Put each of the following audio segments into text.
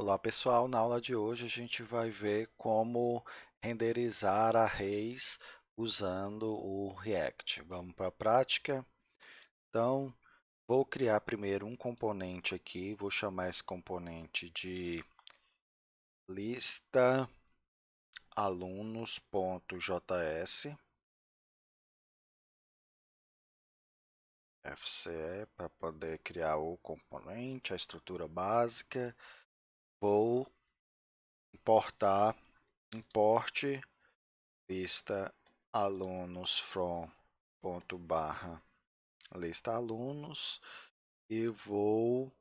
Olá pessoal, na aula de hoje a gente vai ver como renderizar arrays usando o React. Vamos para a prática? Então, vou criar primeiro um componente aqui, vou chamar esse componente de lista alunos.js, FCE, para poder criar o componente, a estrutura básica. Vou importar, import lista alunos from ponto barra lista alunos e vou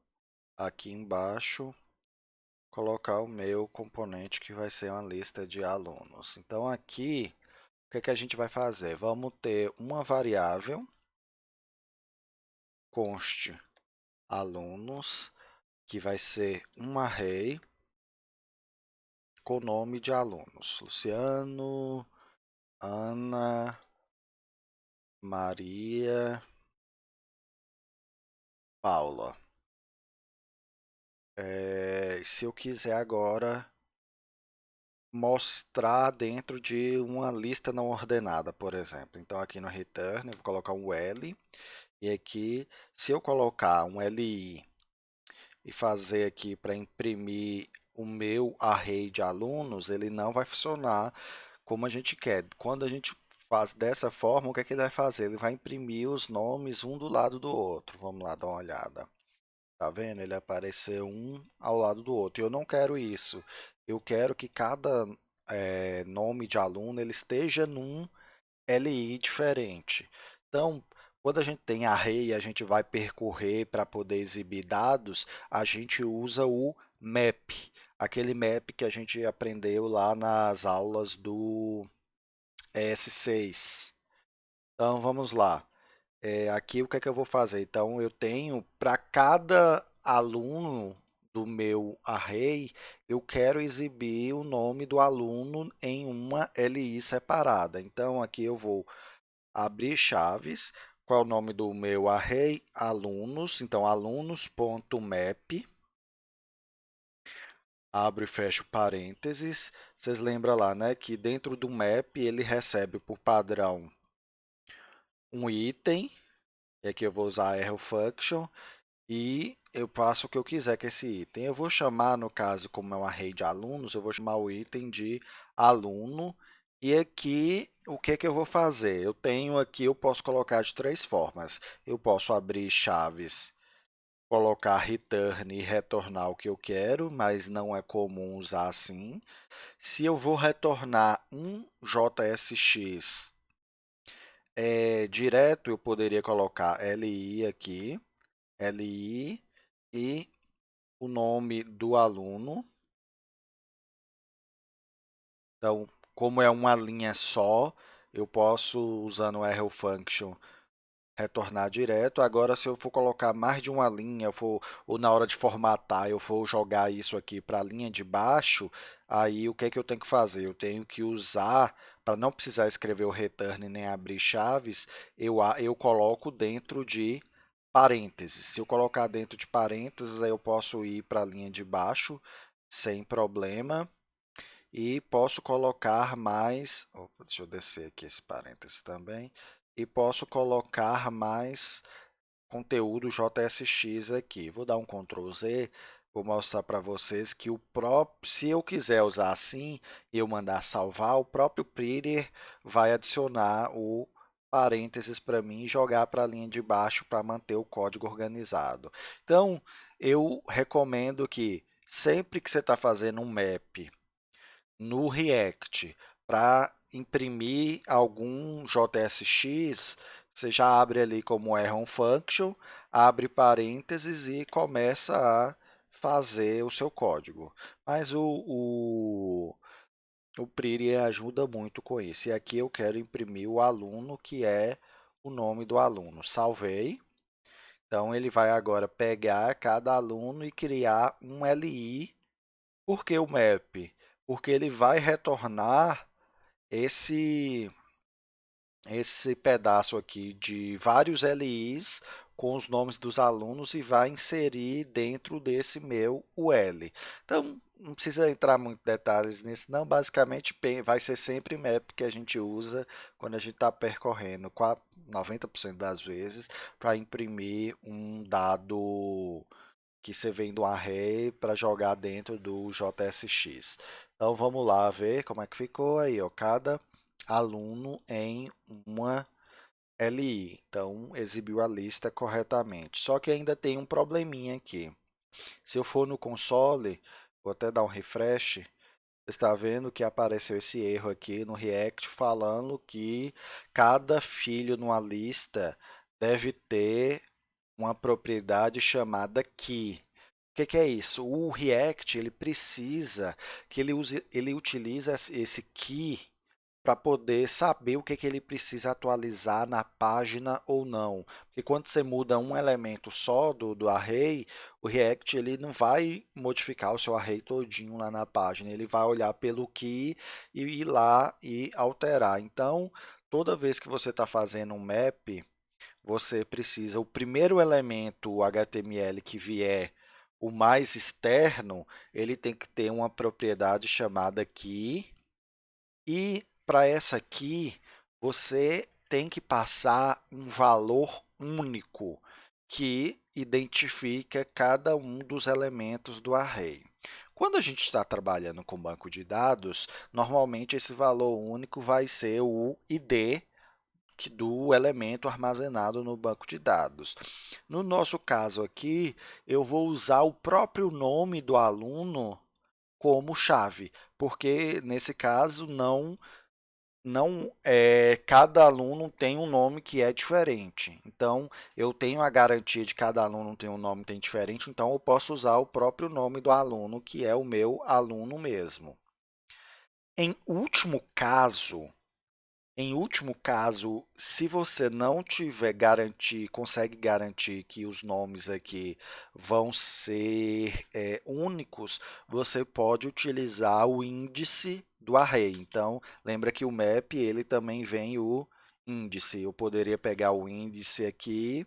aqui embaixo colocar o meu componente que vai ser uma lista de alunos. Então aqui, o que é que a gente vai fazer? Vamos ter uma variável const alunos, que vai ser um array com nome de alunos. Luciano, Ana, Maria, Paula. Se eu quiser agora mostrar dentro de uma lista não ordenada, por exemplo. Então, aqui no return, eu vou colocar um L, e aqui, se eu colocar um LI e fazer aqui para imprimir o meu array de alunos, ele não vai funcionar como a gente quer. Quando a gente faz dessa forma, o que é que ele vai fazer? Ele vai imprimir os nomes um do lado do outro. Vamos lá dar uma olhada. Tá vendo? Ele apareceu um ao lado do outro. E eu não quero isso. Eu quero que cada nome de aluno ele esteja num LI diferente. Então, quando a gente tem array e a gente vai percorrer para poder exibir dados, a gente usa o map, aquele map que a gente aprendeu lá nas aulas do ES6. Então, vamos lá. Aqui o que é que eu vou fazer? Então, eu tenho para cada aluno do meu array, eu quero exibir o nome do aluno em uma LI separada. Então, aqui eu vou abrir chaves. Qual é o nome do meu array? Alunos. Então, alunos.map. Abro e fecho parênteses. Vocês lembram lá, né, que dentro do map ele recebe por padrão um item. E aqui eu vou usar a arrow function e eu passo o que eu quiser com esse item. Eu vou chamar, no caso, como é um array de alunos, eu vou chamar o item de aluno. E aqui, o que que eu vou fazer? Eu tenho aqui, eu posso colocar de três formas. Eu posso abrir chaves, colocar return e retornar o que eu quero, mas não é comum usar assim. Se eu vou retornar um JSX direto, eu poderia colocar li aqui, li e o nome do aluno. Então, como é uma linha só, eu posso, usando o arrow function, retornar direto. Agora, se eu for colocar mais de uma linha, ou na hora de formatar, eu for jogar isso aqui para a linha de baixo, aí o que é que eu tenho que fazer? Eu tenho que usar, para não precisar escrever o return nem abrir chaves, eu coloco dentro de parênteses. Se eu colocar dentro de parênteses, aí eu posso ir para a linha de baixo sem problema. E posso colocar mais, opa, deixa eu descer aqui esse parênteses também, e posso colocar mais conteúdo JSX aqui. Vou dar um Ctrl Z, vou mostrar para vocês que se eu quiser usar assim e eu mandar salvar, o próprio Prettier vai adicionar o parênteses para mim e jogar para a linha de baixo para manter o código organizado. Então, eu recomendo que sempre que você está fazendo um map no React para imprimir algum JSX, você já abre ali como arrow function, abre parênteses e começa a fazer o seu código. Mas o Pretty ajuda muito com isso. E aqui eu quero imprimir o aluno, que é o nome do aluno. Salvei. Então, ele vai agora pegar cada aluno e criar um LI. Por que o map? Porque ele vai retornar esse pedaço aqui de vários LIs com os nomes dos alunos e vai inserir dentro desse meu UL. Então, não precisa entrar muito em detalhes nisso, não. Basicamente, vai ser sempre map que a gente usa quando a gente está percorrendo 90% das vezes para imprimir um dado que você vem do array para jogar dentro do JSX. Então vamos lá ver como é que ficou aí, ó, cada aluno em uma LI. Então exibiu a lista corretamente. Só que ainda tem um probleminha aqui. Se eu for no console, vou até dar um refresh, você está vendo que apareceu esse erro aqui no React falando que cada filho numa lista deve ter uma propriedade chamada key. O que é isso? O React ele precisa que ele utilize esse key para poder saber o que ele precisa atualizar na página ou não. Porque quando você muda um elemento só do array, o React ele não vai modificar o seu array todinho lá na página, ele vai olhar pelo key e ir lá e alterar. Então, toda vez que você está fazendo um map, você precisa, o primeiro elemento HTML que vier, o mais externo, ele tem que ter uma propriedade chamada key, e para essa key, você tem que passar um valor único que identifica cada um dos elementos do array. Quando a gente está trabalhando com banco de dados, normalmente esse valor único vai ser o ID do elemento armazenado no banco de dados. No nosso caso aqui, eu vou usar o próprio nome do aluno como chave, porque nesse caso cada aluno tem um nome que é diferente. Então, eu tenho a garantia de que cada aluno tem um nome tem diferente, então eu posso usar o próprio nome do aluno, que é o meu aluno mesmo. Em último caso, se você não tiver consegue garantir que os nomes aqui vão ser únicos, você pode utilizar o índice do array. Então, lembra que o map ele também vem o índice. Eu poderia pegar o índice aqui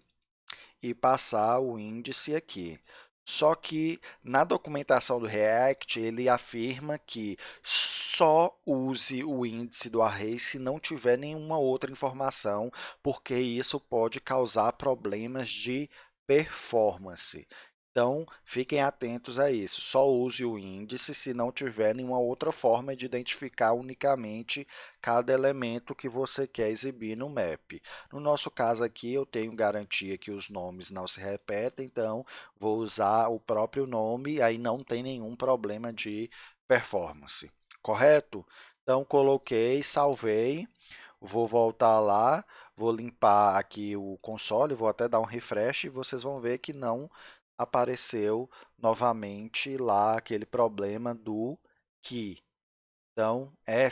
e passar o índice aqui. Só que na documentação do React, ele afirma que só use o índice do array se não tiver nenhuma outra informação, porque isso pode causar problemas de performance. Então, fiquem atentos a isso. Só use o índice se não tiver nenhuma outra forma de identificar unicamente cada elemento que você quer exibir no map. No nosso caso aqui, eu tenho garantia que os nomes não se repetem, então vou usar o próprio nome, aí não tem nenhum problema de performance. Correto? Então, coloquei, salvei, vou voltar lá, vou limpar aqui o console, vou até dar um refresh e vocês vão ver que não apareceu novamente lá aquele problema do key. Então, é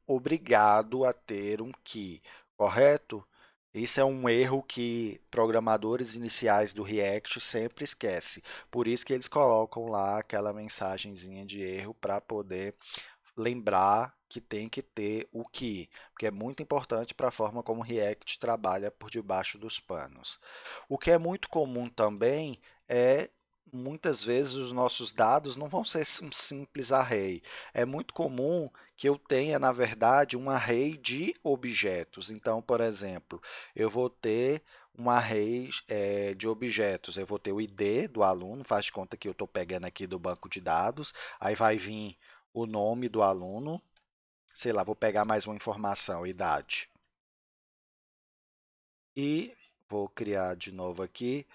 obrigado a ter um key, correto? Isso é um erro que programadores iniciais do React sempre esquecem. Por isso que eles colocam lá aquela mensagenzinha de erro para poder lembrar que tem que ter o key, porque é muito importante para a forma como o React trabalha por debaixo dos panos. O que é muito comum também é muitas vezes os nossos dados não vão ser um simples array. É muito comum que eu tenha, na verdade, um array de objetos. Então, por exemplo, eu vou ter um array de objetos. Eu vou ter o ID do aluno, faz de conta que eu estou pegando aqui do banco de dados, aí vai vir o nome do aluno, sei lá, vou pegar mais uma informação, idade. E vou criar de novo aqui,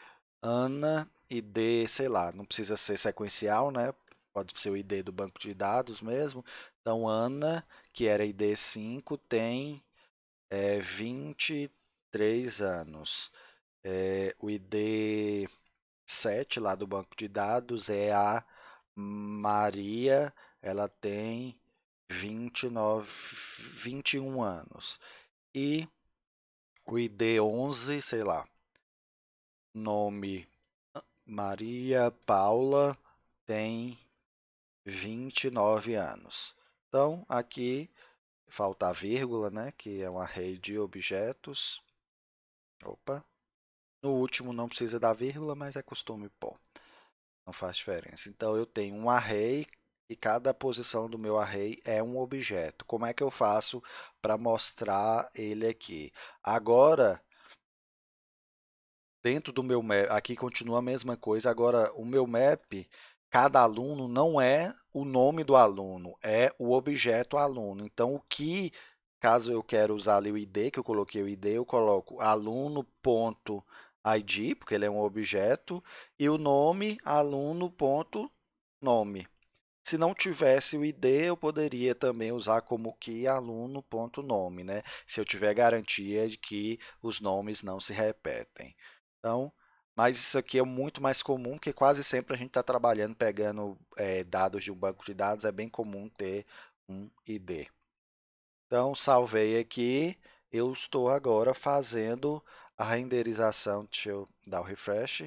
Ana, ID, sei lá, não precisa ser sequencial, né? Pode ser o ID do banco de dados mesmo. Então, Ana, que era ID 5, tem 23 anos. O ID 7 lá do banco de dados é a Maria, ela tem 21 anos. E o ID 11, sei lá, nome Maria Paula, tem 29 anos. Então, aqui falta a vírgula, né, que é um array de objetos. Opa. No último não precisa da vírgula, mas é costume pôr. Não faz diferença. Então eu tenho um array e cada posição do meu array é um objeto. Como é que eu faço para mostrar ele aqui? Agora, dentro do meu map, aqui continua a mesma coisa. Agora, o meu map, cada aluno não é o nome do aluno, é o objeto aluno. Então, o que, caso eu quero usar ali o ID, que eu coloquei o ID, eu coloco aluno.id, porque ele é um objeto, e o nome aluno.nome. Se não tivesse o ID, eu poderia também usar como que aluno.nome, né? Se eu tiver garantia de que os nomes não se repetem. Então, mas isso aqui é muito mais comum, que quase sempre a gente está trabalhando, pegando dados de um banco de dados, é bem comum ter um ID. Então, salvei aqui, eu estou agora fazendo a renderização, deixa eu dar o refresh,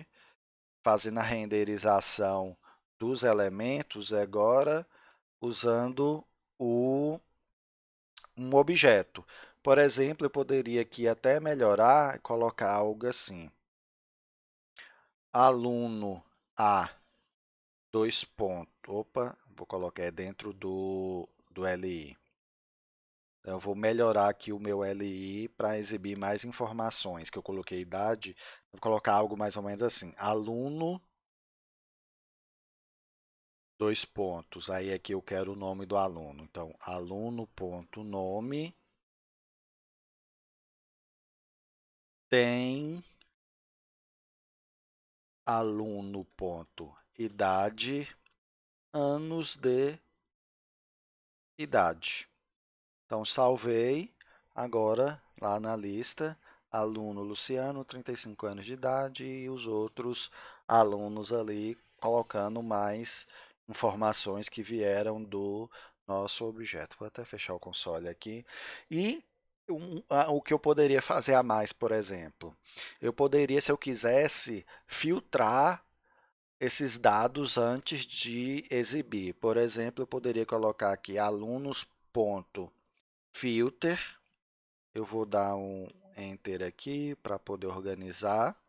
fazendo a renderização dos elementos agora usando um objeto. Por exemplo, eu poderia aqui até melhorar e colocar algo assim. Aluno A, dois pontos. Opa, vou colocar dentro do LI. Então, eu vou melhorar aqui o meu LI para exibir mais informações, que eu coloquei idade. Vou colocar algo mais ou menos assim. Aluno, dois pontos. Aí aqui eu quero o nome do aluno. Então, aluno.nome tem aluno.idade, anos de idade. Então, salvei. Agora, lá na lista, aluno Luciano, 35 anos de idade, e os outros alunos ali, colocando mais informações que vieram do nosso objeto. Vou até fechar o console aqui. E o que eu poderia fazer a mais, por exemplo? Eu poderia, se eu quisesse, filtrar esses dados antes de exibir. Por exemplo, eu poderia colocar aqui alunos.filter. Eu vou dar um enter aqui para poder organizar.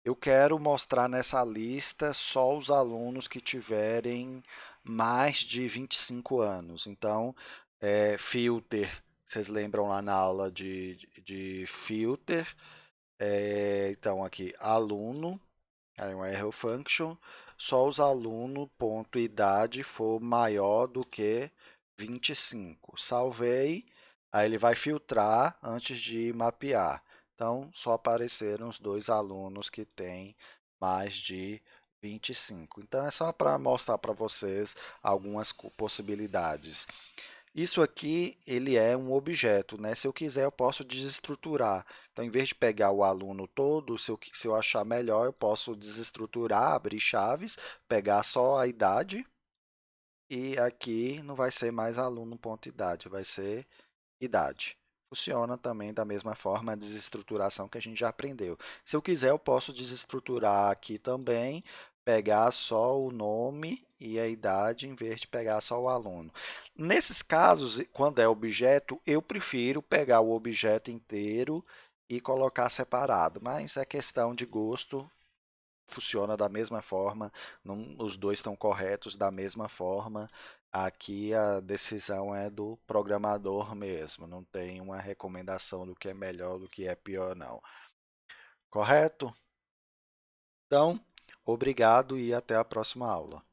Eu quero mostrar nessa lista só os alunos que tiverem mais de 25 anos. Então, filter, vocês lembram lá na aula de filter? Então, aqui, aluno. Aí um arrow function, só os alunos, ponto, idade for maior do que 25. Salvei, aí ele vai filtrar antes de mapear. Então, só apareceram os dois alunos que têm mais de 25. Então, é só para mostrar para vocês algumas possibilidades. Isso aqui, ele é um objeto, né? Se eu quiser, eu posso desestruturar. Então, em vez de pegar o aluno todo, se eu achar melhor, eu posso desestruturar, abrir chaves, pegar só a idade, e aqui não vai ser mais aluno.idade, vai ser idade. Funciona também da mesma forma a desestruturação que a gente já aprendeu. Se eu quiser, eu posso desestruturar aqui também, pegar só o nome e a idade em vez de pegar só o aluno. Nesses casos, quando é objeto, eu prefiro pegar o objeto inteiro e colocar separado, mas é questão de gosto, funciona da mesma forma, os dois estão corretos da mesma forma. Aqui a decisão é do programador mesmo, não tem uma recomendação do que é melhor, do que é pior, não. Correto? Então, obrigado e até a próxima aula.